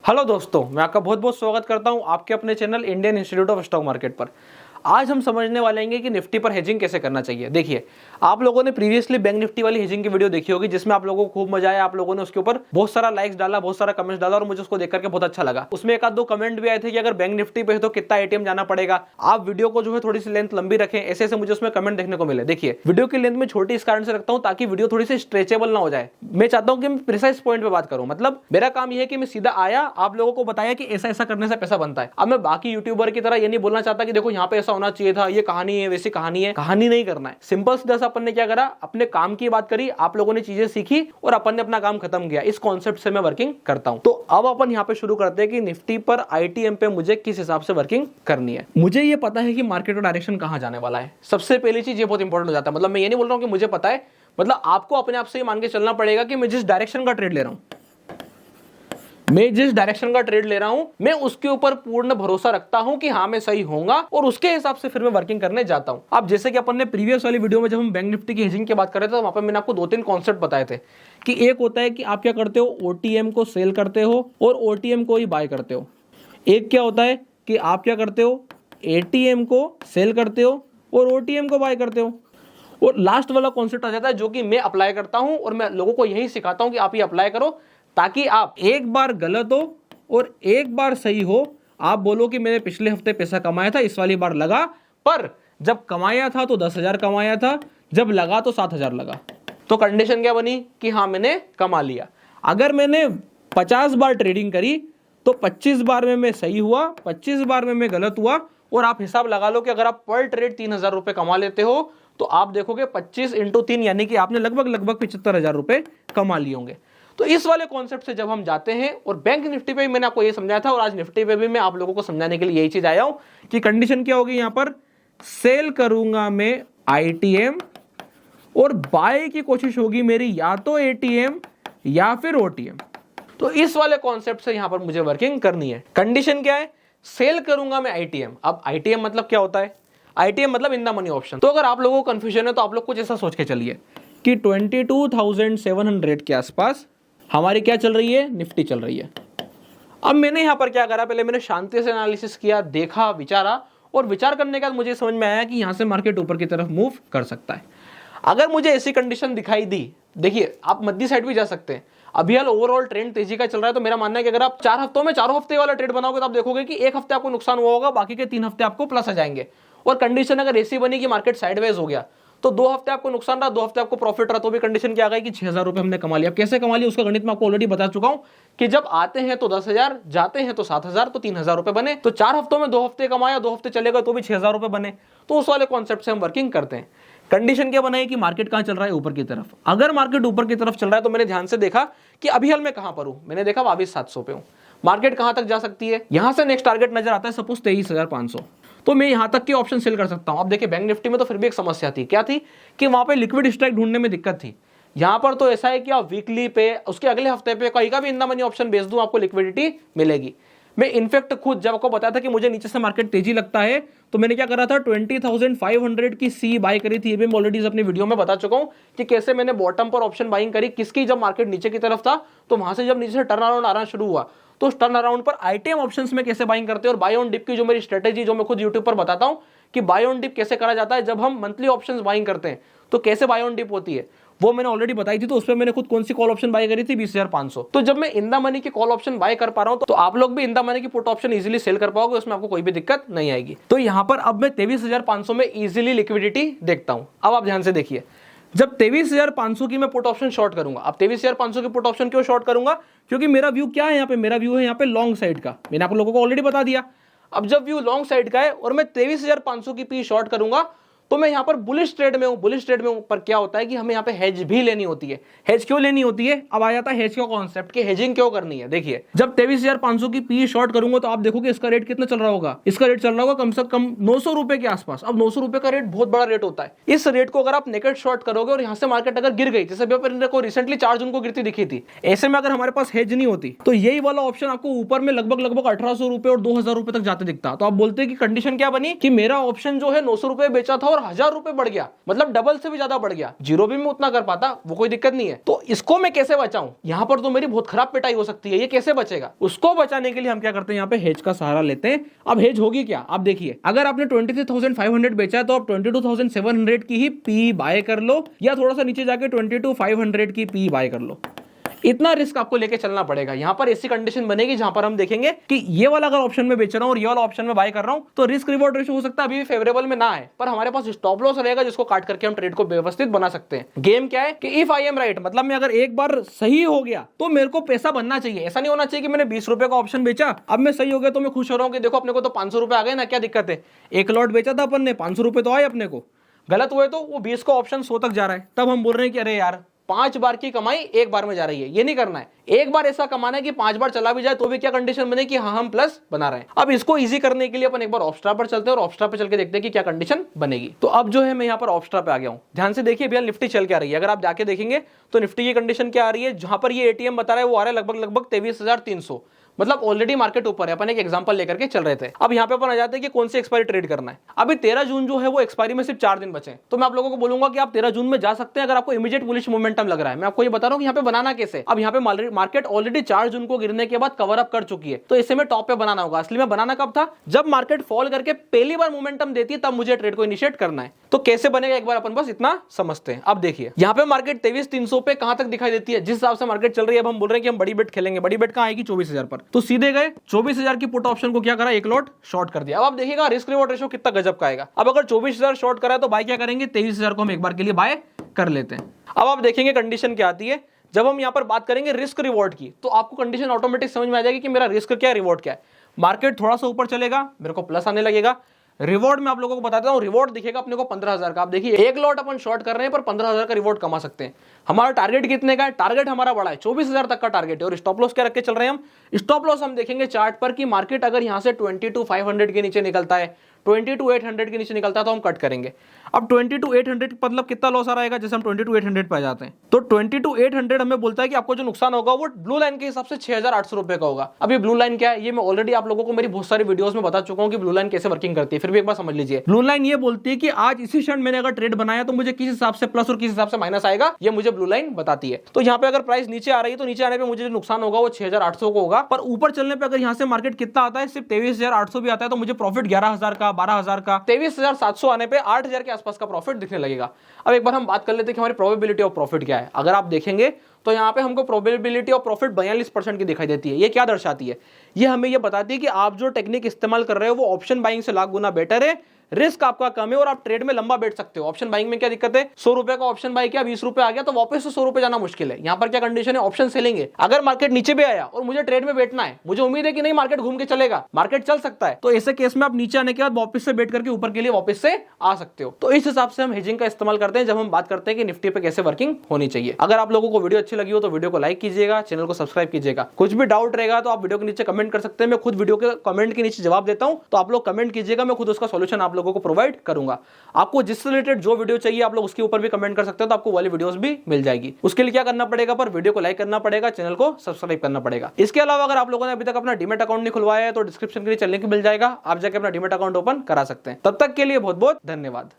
Hello दोस्तों, मैं आपका बहुत बहुत स्वागत करता हूं आपके अपने channel Indian institute of stock market पर। आज हम समझने वाले हैं कि निफ्टी पर हेजिंग कैसे करना चाहिए। देखिए, आप लोगों ने प्रीवियसली बैंक निफ्टी वाली हेजिंग की वीडियो देखी होगी जिसमें आप लोगों को खूब मजा आया। आप लोगों ने उसके ऊपर बहुत सारा लाइक्स डाला, बहुत सारा कमेंट्स डाला और मुझे उसको देख करके बहुत अच्छा लगा। उसमें एक आध दो कमेंट भी आए थे कि अगर बैंक निफ्टी पे है तो कितना एटीएम जाना पड़ेगा, आप वीडियो को जो है थोड़ी सी लेंथ लंबी रखें। ऐसे ऐसे मुझे उसमें कमेंट देखने को मिले। देखिए, वीडियो की लेंथ में छोटी इस कारण से रखता हूं ताकि वीडियो थोड़ी सी स्ट्रेचेबल ना हो जाए। मैं चाहता हूं कि मैं प्रिसाइज पॉइंट पे बात करूं। मतलब मेरा काम यह है कि मैं सीधा आया, आप लोगों को बताया कि ऐसा ऐसा करने से पैसा बनता है। अब मैं बाकी यूट्यूबर की तरह ये नहीं बोलना चाहता कि देखो यहाँ पे ऐसा होना चाहिए था, ये कहानी है, वैसी कहानी है। कहानी नहीं करना है। सिंपल सीधा सा अपन ने क्या करा, अपने काम की बात करी, आप लोगों ने चीजें सीखी और अपन ने अपना काम खत्म किया। इस कॉन्सेप्ट से मैं वर्किंग करता हूं। तो अब अपन यहाँ पे शुरू करते हैं कि निफ्टी पर आईटीएम पे मुझे किस हिसाब से वर्किंग करनी है। मुझे ये पता है कि मार्केट का डायरेक्शन कहां जाने वाला है। सबसे पहली चीज ये बहुत इंपॉर्टेंट हो जाता है। मतलब मैं ये नहीं बोल रहा हूं कि मुझे पता है, मतलब आपको अपने आप से ये मान के चलना पड़ेगा कि मैं जिस डायरेक्शन का ट्रेड ले रहा हूं, मैं उसके ऊपर पूर्ण भरोसा रखता हूं कि हाँ मैं सही होऊंगा और उसके हिसाब से फिर मैं वर्किंग करने जाता हूं। अब जैसे कि अपन ने प्रीवियस वाली वीडियो में जब हम बैंक निफ्टी की हेजिंग की बात कर रहे थे तो वहां पर मैंने आपको दो तीन कॉन्सेप्ट बताए थे कि एक होता है कि आप क्या करते हो, ओटीएम को सेल करते हो और ओटीएम को ही बाय करते हो। एक क्या होता है कि आप क्या करते हो, एटीएम को सेल करते हो और ओटीएम को बाय करते हो। और लास्ट वाला कॉन्सेप्ट आ जाता है जो कि मैं अप्लाई करता हूं और मैं लोगों को यही सिखाता हूं कि आप ये अप्लाई करो ताकि आप एक बार गलत हो और एक बार सही हो। आप बोलो कि मैंने पिछले हफ्ते पैसा कमाया था, इस वाली बार लगा, पर जब कमाया था तो 10,000 कमाया था, जब लगा तो 7,000 लगा। तो कंडीशन क्या बनी कि हाँ मैंने कमा लिया। अगर मैंने 50 बार ट्रेडिंग करी तो 25 बार में मैं सही हुआ, 25 बार में मैं गलत हुआ। और आप हिसाब लगा लो कि अगर आप पर ट्रेड 3,000 रुपए कमा लेते हो तो आप देखोगे 25 × 3 यानी कि आपने लगभग 75,000 रुपए कमा लिए होंगे। तो इस वाले कॉन्सेप्ट से जब हम जाते हैं, और बैंक निफ्टी पे भी मैंने आपको ये समझाया था और आज निफ्टी पे भी मैं आप लोगों को समझाने के लिए यही चीज आया हूं कि कंडीशन क्या होगी। यहां पर सेल करूंगा मैं आईटीएम और बाय की कोशिश होगी मेरी या तो एटीएम या फिर ओटीएम। तो इस वाले कॉन्सेप्ट से यहां पर मुझे वर्किंग करनी है। कंडीशन क्या है, सेल करूंगा मैं आईटीएम। अब आईटीएम मतलब क्या होता है, आईटीएम मतलब इन द मनी ऑप्शन। तो अगर आप लोगों को कंफ्यूजन है तो आप लोग कुछ ऐसा सोच के चलिए कि 22,700 के आसपास हमारी क्या चल रही है, निफ्टी चल रही है। अब मैंने यहां पर क्या करा, पहले मैंने शांति से एनालिसिस किया, देखा, विचारा, और विचार करने के बाद मुझे समझ में आया कि यहां से मार्केट ऊपर की तरफ मूव कर सकता है। अगर मुझे ऐसी कंडीशन दिखाई दी, देखिए आप मध्य साइड भी जा सकते हैं। अभी हाल ओवरऑल ट्रेंड तेजी का चल रहा है, तो मेरा मानना है कि अगर आप 4 हफ्तों में चारों हफ्ते वाला ट्रेड बनाओगे तो आप देखोगे कि एक हफ्ते आपको नुकसान हुआ होगा, बाकी के 3 हफ्ते आपको प्लस आ जाएंगे। और कंडीशन अगर ऐसी बनी कि मार्केट साइडवेज हो गया तो 2 हफ्ते आपको नुकसान रहा, 2 हफ्ते आपको प्रॉफिट रहा, तो भी कंडीशन क्या आ गई कि 6,000 रुपए हमने कमा लिया। कैसे कमा लिया उसका गणित मैं आपको ऑलरेडी बता चुका हूं कि जब आते हैं तो 10,000, जाते हैं तो 7,000, तो 3,000 रुपए बने। तो 4 हफ्तों में 2 हफ्ते कमाया, 2 हफ्ते चले गए तो भी 6,000 रुपए बने। तो उस वाले कॉन्सेप्ट से हम वर्किंग करते हैं। कंडीशन क्या बनाई कि मार्केट कहां चल रहा है, ऊपर की तरफ। अगर मार्केट ऊपर की तरफ चल रहा है तो मैंने ध्यान से देखा कि अभी हाल में कहां पर हूं, मैंने देखा 22,700 पे हूं। मार्केट कहां तक जा सकती है, यहां से नेक्स्ट टारगेट नजर आता है सपोज 23,500, तो मैं यहां तक के ऑप्शन सेल कर सकता हूं। अब देखिए बैंक निफ्टी में तो फिर भी एक समस्या थी, क्या थी कि वहां पे लिक्विड स्ट्राइक ढूंढने में दिक्कत थी। यहां पर तो ऐसा है कि आप वीकली पे, उसके अगले हफ्ते पे कहीं का भी इन द मनी ऑप्शन बेच दूं, आपको लिक्विडिटी मिलेगी। मैं इनफैक्ट खुद जब आपको बताया था कि मुझे नीचे से मार्केट तेजी लगता है तो मैंने क्या करा था, 20,500 की सी बाय करी थी। ये भी मैं ऑलरेडी अपनी वीडियो में बता चुका हूं कि कैसे मैंने बॉटम पर ऑप्शन बाइंग करी, किसकी, जब मार्केट नीचे की तरफ था तो वहां से जब नीचे से टर्न अराउंड आना शुरू हुआ तो उस टर्न अराउंड पर आईटीएम ऑप्शंस में कैसे बाइंग करते हैं। और बाय ऑन डिप की जो मेरी स्ट्रेटेजी, जो मैं खुद यूट्यूब पर बताता हूं कि बाय ऑन डिप कैसे करा जाता है, जब हम मंथली ऑप्शंस बाइंग करते हैं तो कैसे बाय ऑन डिप होती है, वो मैंने ऑलरेडी बताई थी। तो उसमें मैंने खुद कौन सी कॉल ऑप्शन बाय करी थी, 20,500। तो जब मैं इन द मनी की कॉल ऑप्शन बाय कर पा रहा हूं तो आप लोग भी इन द मनी की पुट ऑप्शन इजीली सेल कर पाओगे, उसमें आपको कोई भी दिक्कत नहीं आएगी। तो यहां पर अब मैं 23,500 में इजीली लिक्विडिटी देखता हूं। अब आप ध्यान से देखिए, जब 23,500 की मैं पुट ऑप्शन शॉर्ट करूंगा। अब 23,500 की पुट ऑप्शन क्यों शॉर्ट करूंगा, क्योंकि मेरा व्यू क्या है यहाँ पे, मेरा व्यू है यहाँ पे लॉन्ग साइड का। मैंने आप लोगों को ऑलरेडी बता दिया। अब जब व्यू लॉन्ग साइड का है और मैं 23,500 की पी शॉर्ट करूंगा तो मैं यहां पर बुलिश ट्रेड में हूं। बुलिश ट्रेड में हूं, पर क्या होता है कि हमें यहां पे हेज भी लेनी होती है। हेज क्यों लेनी होती है, अब आ जाता है हेज का कॉन्सेप्ट कि हेजिंग क्यों करनी है। देखिए, जब 23,500 की पी शॉर्ट करूंगा तो आप देखोगे इसका रेट कितना चल रहा होगा, इसका रेट चल रहा होगा कम से कम 900 रुपए के आसपास। अब 900 रुपए का रेट बहुत बड़ा रेट होता है। इस रेट को अगर आप नेकेड शॉर्ट करोगे और यहां से मार्केट अगर गिर गई, जैसे को रिसेंटली 4 जून को गिरती दिखी थी, ऐसे में अगर हमारे पास हेज नहीं होती तो यही वाला ऑप्शन आपको ऊपर में लगभग 1,800 रुपए और 2,000 रुपए तक जाते दिखता। तो आप बोलते हैं कि कंडीशन क्या बनी कि मेरा ऑप्शन जो है 900 रुपए बेचा था और अगर 1000 रुपए बढ़ गया मतलब डबल से भी ज्यादा बढ़ गया, जीरो भी मैं उतना कर पाता, वो कोई दिक्कत नहीं है। तो इसको मैं कैसे बचाऊं? यहां पर तो मेरी बहुत खराब पिटाई हो सकती है, ये कैसे बचेगा? उसको बचाने के लिए हम क्या करते हैं, यहाँ पे हेज का सहारा लेते हैं। अब हेज होगी क्या, आप देखिए, अगर आपने 23,500 बेचा तो आप 22,700 की ही पी बाय कर लो, या थोड़ा सा नीचे जाके 22,500 की पी बाय कर लो। इतना रिस्क आपको लेके चलना पड़ेगा। यहां पर ऐसी कंडीशन बनेगी जहां पर हम देखेंगे कि ये वाला अगर ऑप्शन में बेच रहा हूं और ये वाला ऑप्शन में बाय कर रहा हूं, तो रिस्क रिवॉर्ड रेशियो हो सकता है अभी भी फेवरेबल में ना है, पर हमारे पास स्टॉप लॉस रहेगा जिसको काट करके हम ट्रेड को व्यवस्थित बना सकते हैं। गेम क्या है कि इफ आई एम राइट, मतलब मैं अगर एक बार सही हो गया तो मेरे को पैसा बनना चाहिए। ऐसा नहीं होना चाहिए कि मैंने 20 रुपए का ऑप्शन बेचा, अब मैं सही हो गया तो मैं खुश हो रहा हूं कि देखो अपने को तो 500 रुपए आ गए ना, क्या दिक्कत है, एक लॉट बेचा था अपन ने, 500 रुपए तो आए अपने को। गलत हुए तो वो 20 का ऑप्शन 100 तक जा रहा है, तब हम बोल रहे हैं कि अरे यार 5 बार की कमाई एक बार में जा रही है। ये नहीं करना है, एक बार ऐसा कमाना है कि 5 बार चला भी जाए तो भी क्या कंडीशन बने कि हाँ हम प्लस बना रहे हैं। अब इसको इजी करने के लिए अपन एक बार ऑप्स्ट्रा पर चलते हैं और ऑप्स्ट्रा पर चल के देखते हैं कि क्या कंडीशन बनेगी। तो अब जो है मैं यहाँ पर ऑप्स्ट्रा पे आ गया हूँ, ध्यान से देखिए भैया निफ्टी चल के आ रही है। अगर आप जाके देखेंगे तो निफ्टी की कंडीशन क्या आ रही है, जहां पर ये एटीएम बता रहा है वो आ रहा है लगभग 23,300, मतलब ऑलरेडी मार्केट ऊपर है। अपन एक एग्जांपल लेकर के चल रहे थे। अब यहाँ पे अपन आ जाते हैं कि कौन सी एक्सपायरी ट्रेड करना है। अभी 13 जून जो है वो एक्सपायरी में सिर्फ 4 दिन बचे हैं, तो मैं आप लोगों को बोलूंगा कि आप 13 जून में जा सकते हैं अगर आपको इमीडिएट बुलिश मोमेंटम लग रहा है। मैं आपको ये बता रहा हूँ कि यहाँ पे बनाना कैसे। अब यहाँ पे मार्केट ऑलरेडी 4 जून को गिरने के बाद कवर अप कर चुकी है, तो इसे में टॉप पे बनाना होगा। असली में बनाना कब था, जब मार्केट फॉल करके पहली बार मोमेंटम देती है तब मुझे ट्रेड को इनिशिएट करना है। तो कैसे बनेगा एक बार अपन बस इतना समझते हैं। अब देखिए यहाँ पे मार्केट 23,300 पे कहां तक दिखाई देती है, जिस हिसाब से मार्केट चल रही है। अब हम बोल रहे हैं कि हम बड़ी बेट खेलेंगे, बड़ी बेट कहां आएगी 24,000 पर, तो सीधे गए 24,000 की पुट ऑप्शन को क्या करा, एक लॉट शॉर्ट कर दिया। अब आप देखिएगा रिस्क रिवॉर्ड रेशियो कितना गजब का आएगा। अब अगर 24,000 शॉर्ट करा है तो बाय क्या करेंगे, 23,000 को हम एक बार के लिए बाय कर लेते हैं। अब आप देखेंगे कंडीशन क्या आती है, जब हम यहाँ पर बात करेंगे रिस्क रिवॉर्ड की तो आपको कंडीशन ऑटोमेटिक समझ में आ जाएगी कि मेरा रिस्क क्या है, रिवॉर्ड क्या है। मार्केट थोड़ा सा ऊपर चलेगा, मेरे को प्लस आने लगेगा। रिवॉर्ड में आप लोगों को बताता हूं, रिवॉर्ड दिखेगा अपने को 15,000 का। आप देखिए एक लॉट अपन शॉर्ट कर रहे हैं पर 15,000 का रिवॉर्ड कमा सकते हैं। हमारा टारगेट कितने का है, टारगेट हमारा बड़ा है, 24,000 तक का टारगेट है। और स्टॉप लॉस क्या रख के चल रहे हैं हम, स्टॉप लॉस हम देखेंगे चार्ट पर कि मार्केट अगर यहां से 22,500 के नीचे निकलता है, 22,800 के नीचे निकलता है तो हम कट करेंगे। अब 22,800 मतलब कितना लॉस आ रहा है, जैसे हम 22,800 पे आ जाते हैं तो 22,800 हमें बोलता है कि आपको जो नुकसान होगा वो ब्लू लाइन के हिसाब से 6,800 रुपए का होगा। अब ये ब्लू लाइन क्या है, ये मैं ऑलरेडी आप लोगों को मेरी बहुत सारी वीडियोस में बता चुका हूं कि ब्लू लाइन कैसे वर्किंग करती है, फिर भी एक बार समझ लीजिए। ब्लू लाइन ये बोलती है कि आज इसी क्षण मैंने अगर ट्रेड बनाया तो मुझे किस हिसाब से प्लस और किस हिसाब से माइनस आएगा, ये मुझे ब्लू लाइन बताती है। तो यहाँ पे अगर प्राइस नीचे आ रही है तो नीचे आने पे मुझे जो नुकसान होगा वो 6,800 को होगा, पर ऊपर चलने पे अगर यहाँ से मार्केट कितना आता है, सिर्फ 23,800 भी आता है तो मुझे प्रॉफिट 11,000 का, 12,000 का, 23,700 आने पे 8,000 के आसपास का प्रॉफिट दिखने लगेगा। अब एक बार हम बात कर लेते हैं कि हमारी प्रोबेबिलिटी ऑफ प्रॉफिट क्या है। अगर आप देखेंगे तो यहाँ पे हमको प्रोबेबिलिटी ऑफ प्रॉफिट 42% की दिखाई देती है। ये क्या दर्शाती है, ये हमें ये बताती है कि आप जो टेक्निक इस्तेमाल कर रहे हो वो ऑप्शन बाइंग से लाख गुना बेटर है, रिस्क आपका कम है और आप ट्रेड में लंबा बैठ सकते हो। ऑप्शन बाइंग में क्या दिक्कत है, 100 रुपए का ऑप्शन बाई किया, 20 रुपए आ गया तो वापस से 100 रुपए जाना मुश्किल है। यहाँ पर क्या कंडीशन है, ऑप्शन सेलिंग है। अगर मार्केट नीचे भी आया और मुझे ट्रेड में बैठना है, मुझे उम्मीद है कि नहीं मार्केट घूम के चलेगा, मार्केट चल सकता है, तो ऐसे केस में आप नीचे आने के बाद वापस से बैठ करके ऊपर के लिए वापस से आ सकते हो। तो इस हिसाब से हम हेजिंग का इस्तेमाल करते हैं जब हम बात करते हैं कि निफ्टी पे कैसे वर्किंग होनी चाहिए। अगर आप लोगों को वीडियो अच्छी लगी हो तो वीडियो को लाइक कीजिएगा, चैनल को सब्सक्राइब कीजिएगा। कुछ भी डाउट रहेगा तो आप वीडियो के नीचे कमेंट कर सकते हैं, मैं खुद वीडियो के कमेंट के नीचे जवाब देता हूं, तो आप लोग कमेंट कीजिएगा, मैं खुद उसका सॉल्यूशन आप लोगों को प्रोवाइड करूंगा। आपको जिससे रिलेटेड जो वीडियो चाहिए आप लोग उसके ऊपर भी कमेंट कर सकते हो, तो आपको वाली वीडियोस भी मिल जाएगी। उसके लिए क्या करना पड़ेगा, पर वीडियो को लाइक करना पड़ेगा, चैनल को सब्सक्राइब करना पड़ेगा। इसके अलावा अगर आप लोगों ने अभी तक अपना डीमैट अकाउंट नहीं खुलवाया है तो डिस्क्रिप्शन के लिए लिंक मिल जाएगा, आप जाके अपना डीमैट अकाउंट ओपन करा सकते हैं। तब तक के लिए बहुत बहुत धन्यवाद।